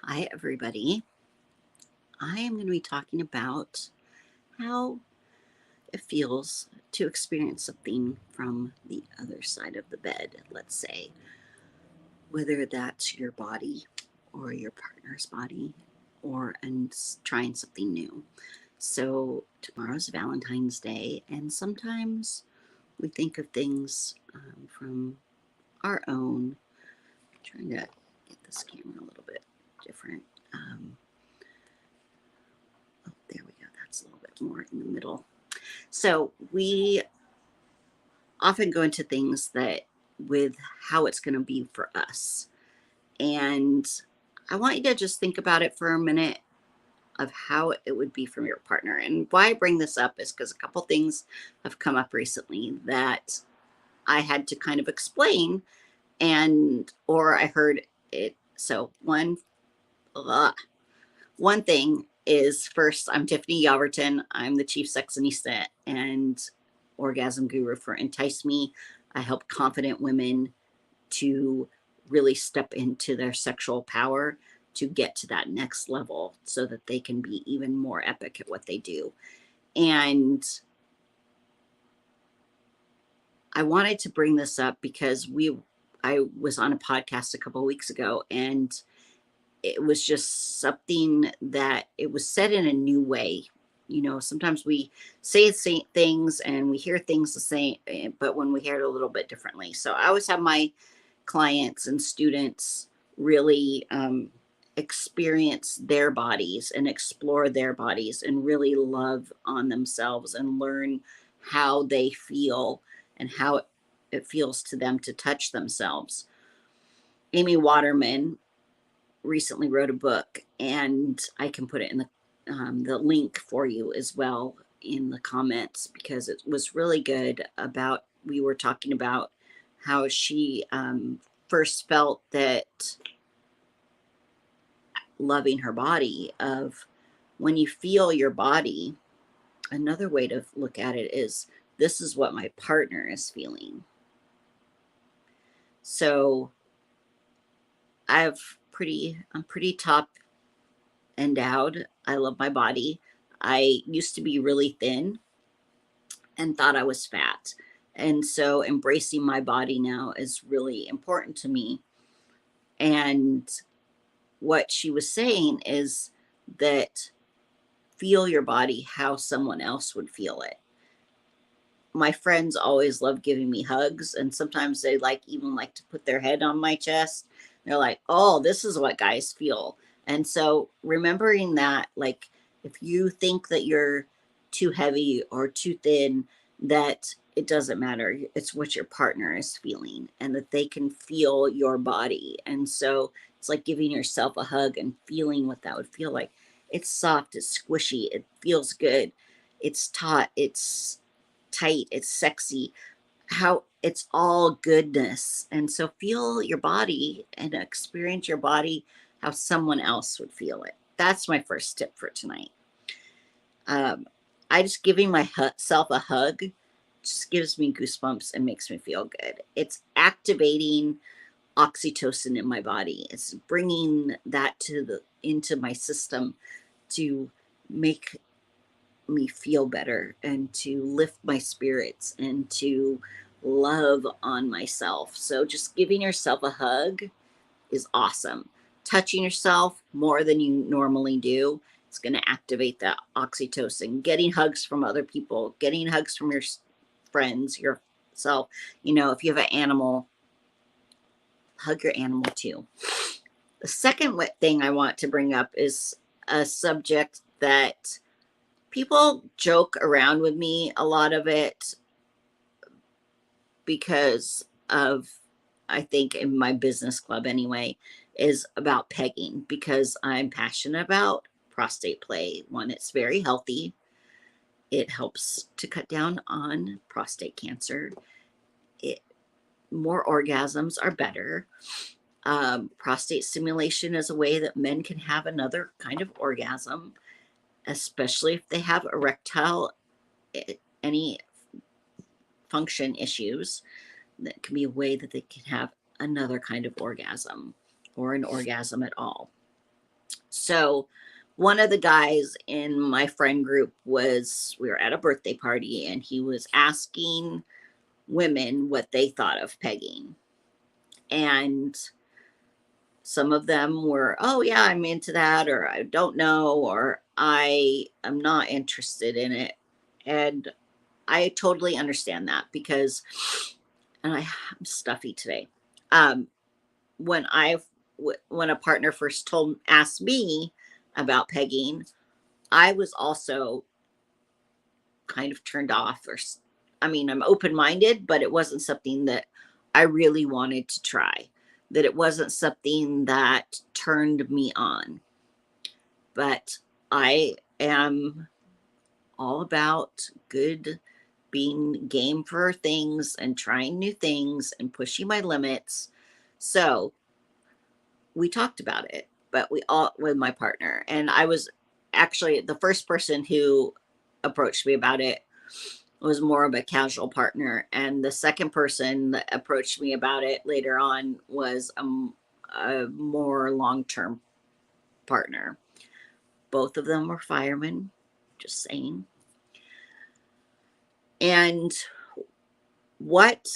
Hi, everybody. I am going to be talking about how it feels to experience something from the other side of the bed, let's say, whether that's your body or your partner's body and trying something new. So, tomorrow's Valentine's Day, and sometimes we think of things from our own. I'm trying to get this camera a little bit different. Um, oh, there we go. That's a little bit more in the middle. So we often go into things that with how it's going to be for us. And I want you to just think about it for a minute of how it would be from your partner. And why I bring this up is because a couple things have come up recently that I had to kind of explain or I heard it. So one thing is first, I'm Tiffany Yelverton. I'm the chief sexinista and orgasm guru for Entice Me. I help confident women to really step into their sexual power to get to that next level so that they can be even more epic at what they do. And I wanted to bring this up because I was on a podcast a couple of weeks ago, and it was just something that it was said in a new way. Sometimes we say the same things and we hear things the same, but when we hear it a little bit differently. So I always have my clients and students really experience their bodies and explore their bodies and really love on themselves and learn how they feel and how it feels to them to touch themselves. Amy Waterman recently wrote a book, and I can put it in the link for you as well in the comments because it was really good. We were talking about how she first felt that loving her body of when you feel your body. Another way to look at it is this is what my partner is feeling. So I'm pretty top endowed. I love my body. I used to be really thin and thought I was fat. And so embracing my body now is really important to me. And what she was saying is that feel your body how someone else would feel it. My friends always love giving me hugs, and sometimes they even like to put their head on my chest. They're like, "Oh, this is what guys feel." And so remembering that, like, if you think that you're too heavy or too thin, that it doesn't matter. It's what your partner is feeling and that they can feel your body. And so it's like giving yourself a hug and feeling what that would feel like. It's soft, it's squishy, it feels good, it's taut, it's tight, it's sexy, how it's all goodness. And so feel your body and experience your body how someone else would feel it. That's my first tip for tonight. Um, I just giving myself a hug just gives me goosebumps and makes me feel good. It's activating oxytocin in my body. It's bringing that into my system to make me feel better and to lift my spirits and to love on myself. So just giving yourself a hug is awesome. Touching yourself more than you normally do, it's going to activate that oxytocin. Getting hugs from other people, getting hugs from your friends, yourself. If you have an animal, hug your animal too. The second thing I want to bring up is a subject that people joke around with me a lot of it because of, I think in my business club anyway, is about pegging because I'm passionate about prostate play. One, it's very healthy. It helps to cut down on prostate cancer. It More orgasms are better. Prostate stimulation is a way that men can have another kind of orgasm, especially if they have erectile any function issues. That can be a way that they can have another kind of orgasm or an orgasm at all. So one of the guys in my friend group we were at a birthday party, and he was asking women what they thought of pegging. And some of them were, oh, yeah, I'm into that, or I don't know, or I am not interested in it. And I totally understand that because, and I'm stuffy today. Um, when when a partner first asked me about pegging, I was also kind of turned off, I mean, I'm open minded, but it wasn't something that I really wanted to try, that it wasn't something that turned me on. But I am all about good, being game for things and trying new things and pushing my limits. So we talked about it, but we all, with my partner, and I was actually the first person who approached me about it was more of a casual partner, and the second person that approached me about it later on was a more long-term partner. Both of them were firemen, just saying. And what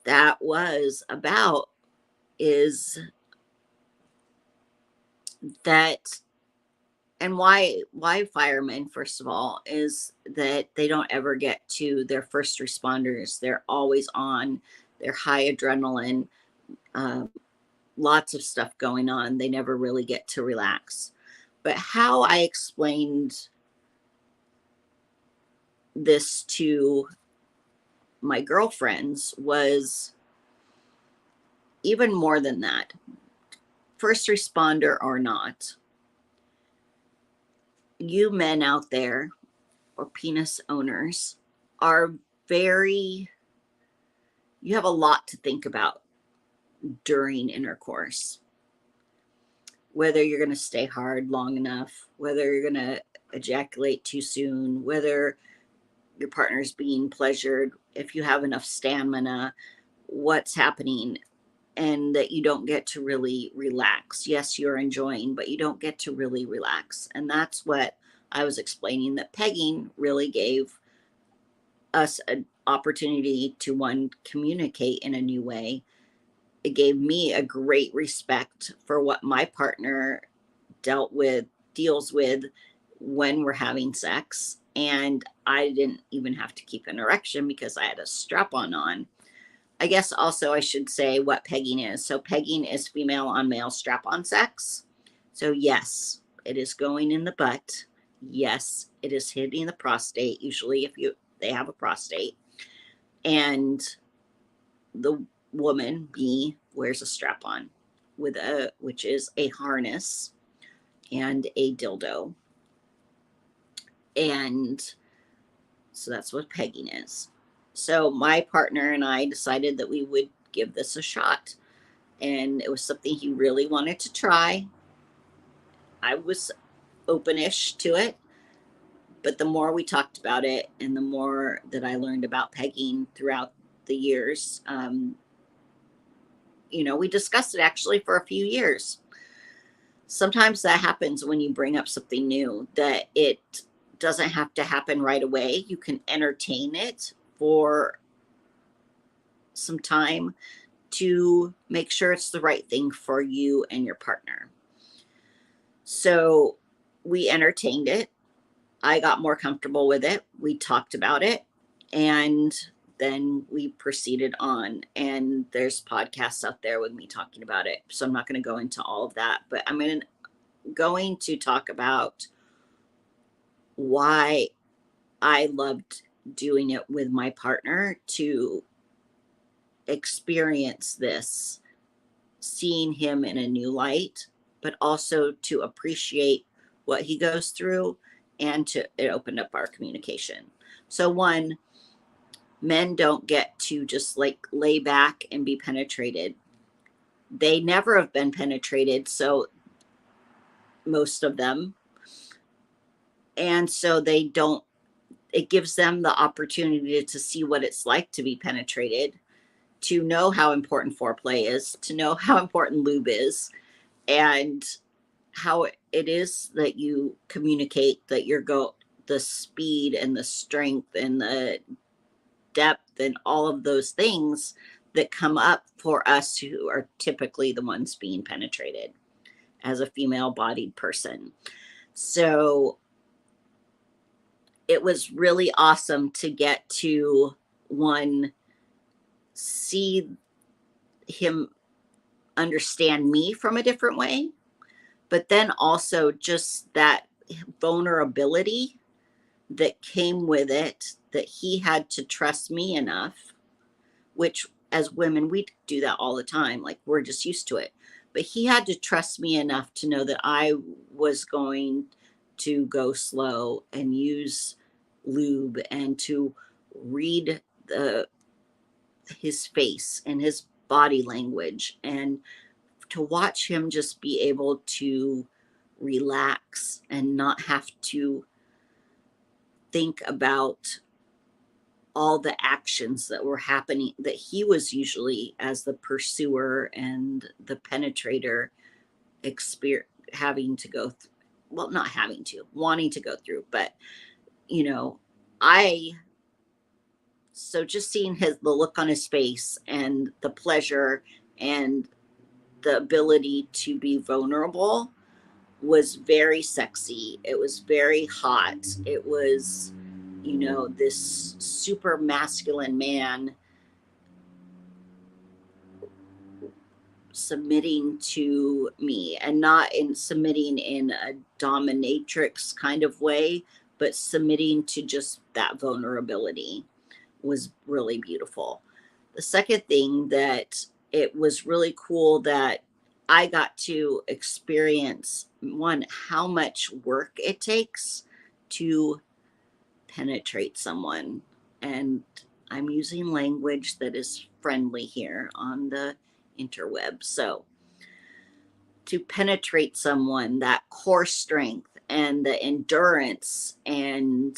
that was about is that, and why firemen, first of all, is that they don't ever get to their first responders. They're always on, they're high adrenaline, uh, lots of stuff going on. They never really get to relax. But how I explained this to my girlfriends was even more than that. First responder or not, you men out there, or penis owners, are very, you have a lot to think about during intercourse. Whether you're going to stay hard long enough, whether you're going to ejaculate too soon, whether your partner's being pleasured, if you have enough stamina, what's happening, and that you don't get to really relax. Yes, you're enjoying, but you don't get to really relax. And that's what I was explaining, that pegging really gave us an opportunity to, one, communicate in a new way. It gave me a great respect for what my partner deals with when we're having sex. And I didn't even have to keep an erection because I had a strap on. I guess also I should say what pegging is. So pegging is female on male strap on sex. So yes, it is going in the butt. Yes, it is hitting the prostate, usually if they have a prostate. And the woman, me, wears a strap on which is a harness and a dildo. And so that's what pegging is. So my partner and I decided that we would give this a shot. And it was something he really wanted to try. I was openish to it. But the more we talked about it and the more that I learned about pegging throughout the years, we discussed it actually for a few years. Sometimes that happens when you bring up something new, that it doesn't have to happen right away. You can entertain it for some time to make sure it's the right thing for you and your partner. So we entertained it. I got more comfortable with it. We talked about it, and then we proceeded on. And there's podcasts out there with me talking about it. So I'm not going to go into all of that, but I'm going to talk about why I loved doing it with my partner, to experience this, seeing him in a new light, but also to appreciate what he goes through, and it opened up our communication. So one, men don't get to just like lay back and be penetrated. They never have been penetrated, so most of them. And so they don't, it gives them the opportunity to see what it's like to be penetrated, to know how important foreplay is, to know how important lube is, and how it is that you communicate, that the speed and the strength and the depth and all of those things that come up for us who are typically the ones being penetrated as a female bodied person. So it was really awesome to get to, one, see him understand me from a different way, but then also just that vulnerability that came with it, that he had to trust me enough, which as women, we do that all the time. Like, we're just used to it. But he had to trust me enough to know that I was going to go slow and use lube and to read his face and his body language, and to watch him just be able to relax and not have to think about all the actions that were happening, that he was usually, as the pursuer and the penetrator, having to go through. Well, not having to, wanting to go through, but you know, I so just seeing the look on his face and the pleasure and the ability to be vulnerable was very sexy. It was very hot. It was, this super masculine man submitting to me, and not in submitting in a dominatrix kind of way, but submitting to just that vulnerability was really beautiful. The second thing that it was really cool that I got to experience, one, how much work it takes to penetrate someone. And I'm using language that is friendly here on the interweb. So, to penetrate someone, that core strength and the endurance and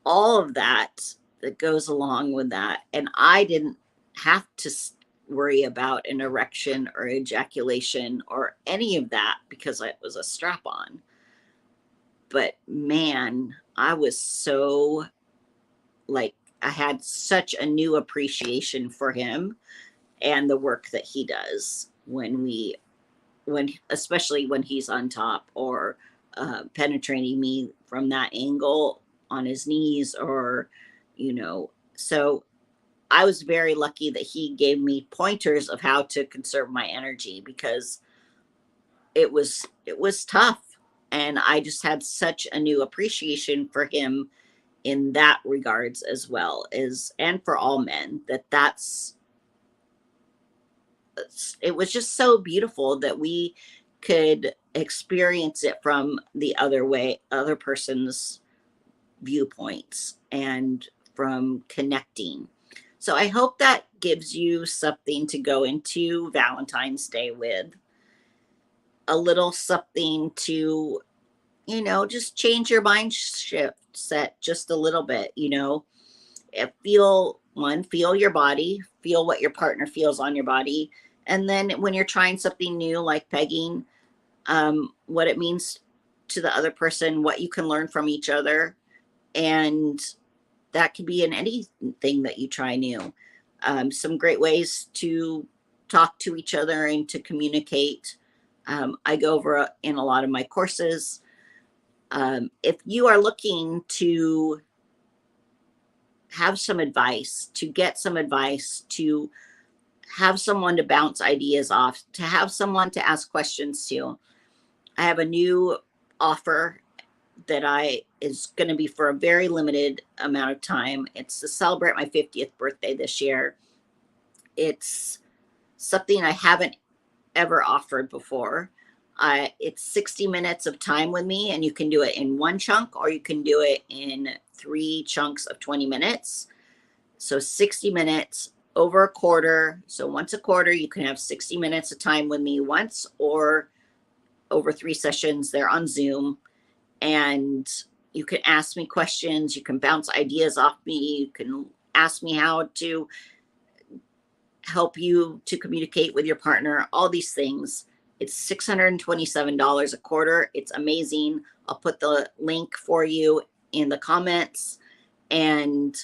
all of that that goes along with that. And I didn't have to worry about an erection or ejaculation or any of that because it was a strap on. But man, I was so, like, I had such a new appreciation for him and the work that he does especially when he's on top, or penetrating me from that angle on his knees, or, so I was very lucky that he gave me pointers of how to conserve my energy, because it was tough. And I just had such a new appreciation for him in that regards, as well as, and for all men, it was just so beautiful that we could experience it from the other person's viewpoints, and from connecting. So I hope that gives you something to go into Valentine's Day with, a little something to, just change your mind shift set just a little bit, feel your body, feel what your partner feels on your body. And then when you're trying something new like pegging, what it means to the other person, what you can learn from each other. And that could be in anything that you try new. Some great ways to talk to each other and to communicate. I go over in a lot of my courses. If you are looking to have some advice, to get some advice, to have someone to bounce ideas off, to have someone to ask questions to, I have a new offer that is going to be for a very limited amount of time. It's to celebrate my 50th birthday this year. It's something I haven't ever offered before. It's 60 minutes of time with me, and you can do it in one chunk, or you can do it in 3 chunks of 20 minutes. So 60 minutes over a quarter. So once a quarter, you can have 60 minutes of time with me once, or over 3 sessions there on Zoom. And you can ask me questions. You can bounce ideas off me. You can ask me how to help you to communicate with your partner, all these things. It's $627 a quarter. It's amazing. I'll put the link for you in the comments, and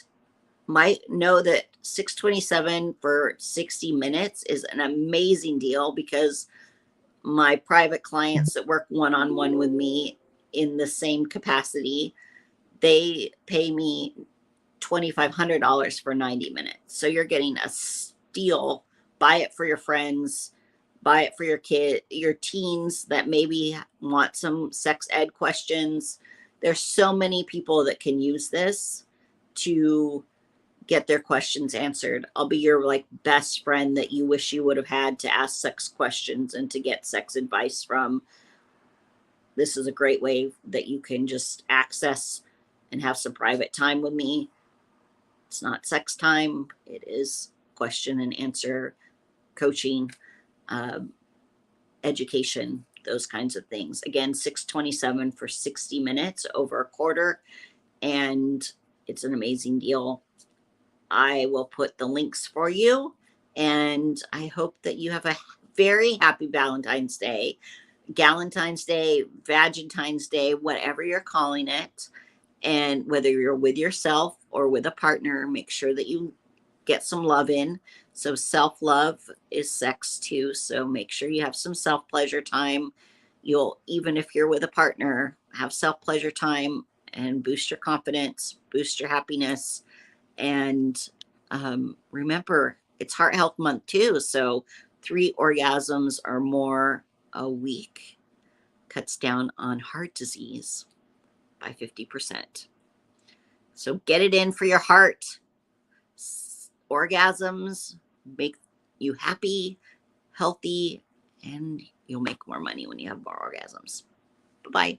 might know that 627 for 60 minutes is an amazing deal, because my private clients that work one-on-one with me in the same capacity, they pay me $2,500 for 90 minutes. So you're getting a steal. Buy it for your friends, buy it for your kid, your teens that maybe want some sex ed questions. There's so many people that can use this to get their questions answered. I'll be your like best friend that you wish you would have had to ask sex questions and to get sex advice from. This is a great way that you can just access and have some private time with me. It's not sex time, it is question and answer, coaching, education, those kinds of things. Again, 627 for 60 minutes, over a quarter, and it's an amazing deal. I will put the links for you, and I hope that you have a very happy Valentine's Day, Galentine's Day, Vagentine's Day, whatever you're calling it. And whether you're with yourself or with a partner, make sure that you get some love in. So self-love is sex too. So make sure you have some self-pleasure time. You'll, even if you're with a partner, have self-pleasure time and boost your confidence, boost your happiness. And remember, it's Heart Health Month too. So 3 orgasms or more a week cuts down on heart disease by 50%. So get it in for your heart. Orgasms make you happy, healthy, and you'll make more money when you have more orgasms. Bye-bye.